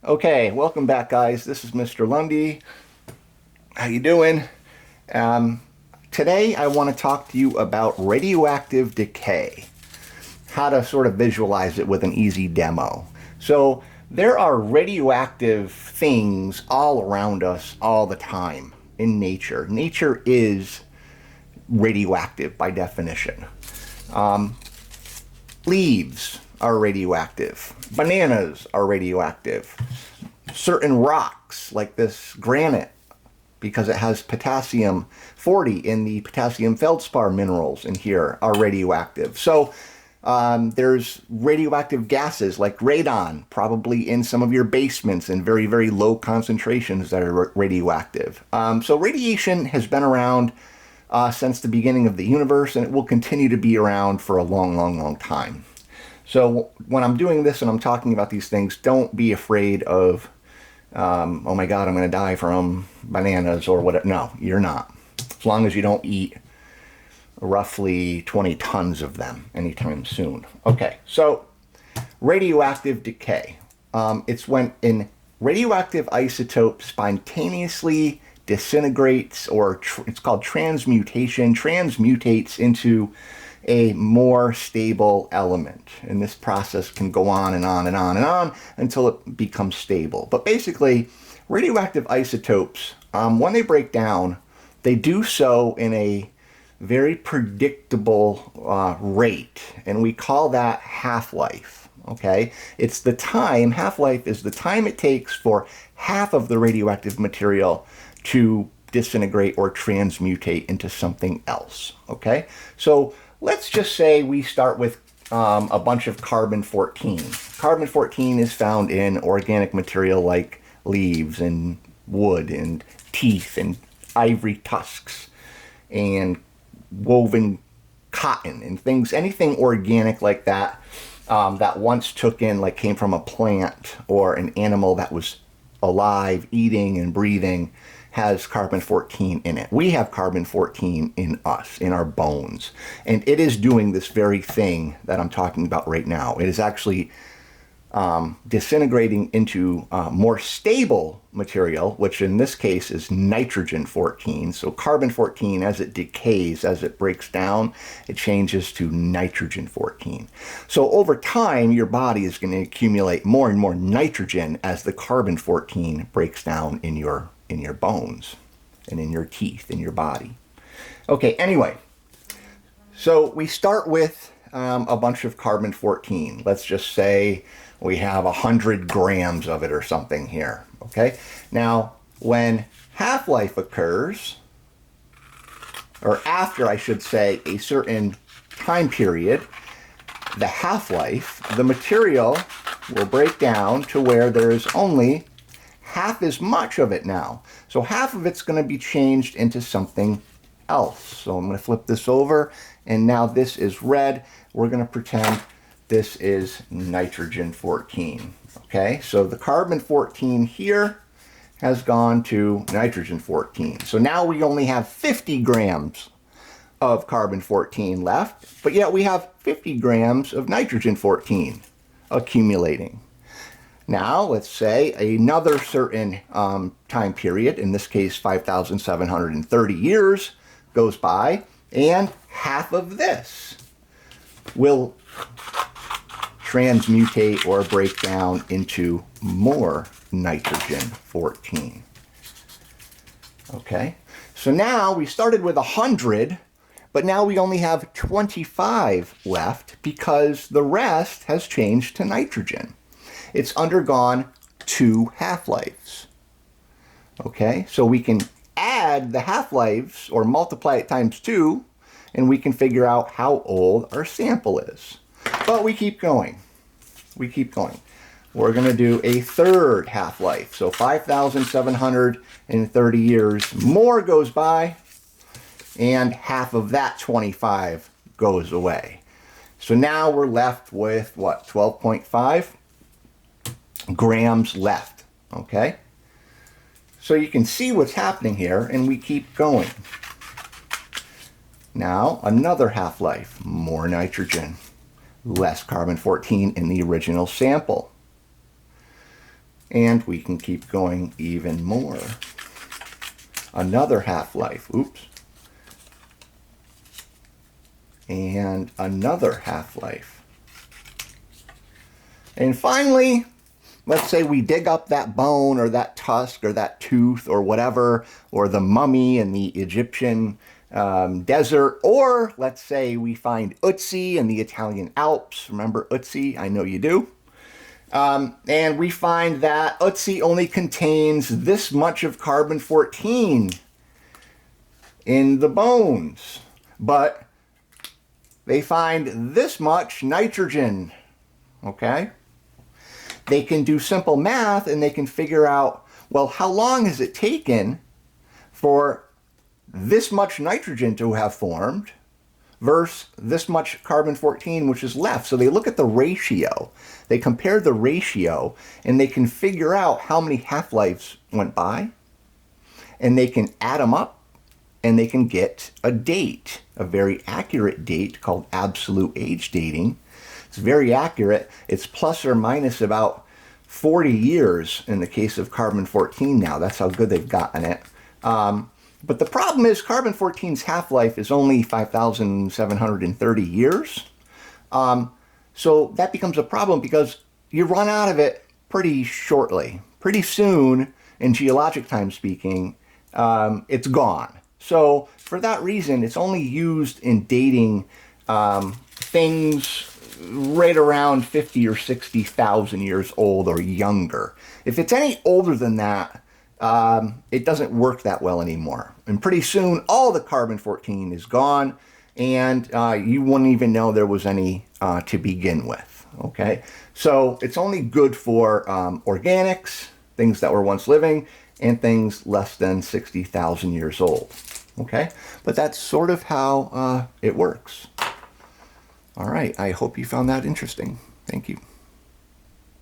Okay, welcome back, guys. This is Mr. Lundy. How you doing? Um, Today, I want to talk to you about radioactive decay, how to sort of visualize it with an easy demo. So, there are radioactive things all around us all the time in nature. Nature is radioactive by definition. Leaves are radioactive. Bananas are radioactive. Certain rocks, like this granite, because it has potassium 40 in the potassium feldspar minerals in here, are radioactive. So there's radioactive gases like radon, probably in some of your basements in very, very low concentrations that are radioactive. So radiation has been around since the beginning of the universe, and it will continue to be around for a long, long, long time. So when I'm doing this and I'm talking about these things, don't be afraid of, oh my God, I'm going to die from bananas or whatever. No, you're not. As long as you don't eat roughly 20 tons of them anytime soon. Okay, so radioactive decay. It's when an radioactive isotope spontaneously disintegrates, or it's called transmutation, transmutates into a more stable element. And this process can go on and on and on and on until it becomes stable. But basically, radioactive isotopes, when they break down, they do so in a very predictable rate, and we call that half-life. Okay, it's the time, half-life is the time it takes for half of the radioactive material to disintegrate or transmutate into something else. Okay, so let's just say we start with a bunch of carbon-14. Carbon-14 is found in organic material like leaves and wood and teeth and ivory tusks and woven cotton and things, anything organic like that, that once took in, like came from a plant or an animal that was alive, eating and breathing, has carbon-14 in it. We have carbon-14 in us, in our bones. And it is doing this very thing that I'm talking about right now. It is actually disintegrating into more stable material, which in this case is nitrogen-14. So carbon-14, as it decays, as it breaks down, it changes to nitrogen-14. So over time, your body is going to accumulate more and more nitrogen as the carbon-14 breaks down in your bones and in your teeth, in your body. Okay, anyway, so we start with a bunch of carbon-14. Let's just say we have 100 grams of it or something here. Okay, now when half-life occurs, or after, I should say, a certain time period, the half-life, the material will break down to where there is only half as much of it now. So half of it's going to be changed into something else. So I'm going to flip this over, and now this is red. We're going to pretend this is nitrogen-14. Okay, so the carbon-14 here has gone to nitrogen-14. So now we only have 50 grams of carbon-14 left, but yet we have 50 grams of nitrogen-14 accumulating. Now, let's say another certain time period, in this case 5,730 years, goes by, and half of this will transmutate or break down into more nitrogen-14. Okay, so now we started with 100, but now we only have 25 left because the rest has changed to nitrogen. It's undergone 2 half-lives. Okay, so we can add the half-lives or multiply it times 2, and we can figure out how old our sample is. But we keep going. We keep going. We're going to do a third half-life. So 5,730 years more goes by, and half of that 25 goes away. So now we're left with, what, 12.5 grams left. Okay? So you can see what's happening here, and we keep going. Now, another half-life, more nitrogen, less carbon-14 in the original sample. And we can keep going even more. Another half-life. Oops. And another half-life. And finally, let's say we dig up that bone or that tusk or that tooth or whatever, or the mummy in the Egyptian desert, or let's say we find Ötzi in the Italian Alps. Remember Ötzi? I know you do. And we find that Ötzi only contains this much of carbon-14 in the bones, but they find this much nitrogen, okay? They can do simple math and they can figure out, well, how long has it taken for this much nitrogen to have formed versus this much carbon-14 which is left. So they look at the ratio, they compare the ratio, and they can figure out how many half-lives went by, and they can add them up, and they can get a date, a very accurate date called absolute age dating. It's very accurate. It's plus or minus about 40 years in the case of carbon-14 now. That's how good they've gotten it. But the problem is carbon-14's half-life is only 5,730 years. So that becomes a problem because you run out of it pretty shortly. Pretty soon, in geologic time speaking, it's gone. So for that reason, it's only used in dating things right around 50 or 60,000 years old or younger. If it's any older than that, it doesn't work that well anymore. And pretty soon, all the carbon-14 is gone, and you wouldn't even know there was any to begin with, okay? So it's only good for organics, things that were once living, and things less than 60,000 years old, okay? But that's sort of how it works. All right, I hope you found that interesting. Thank you.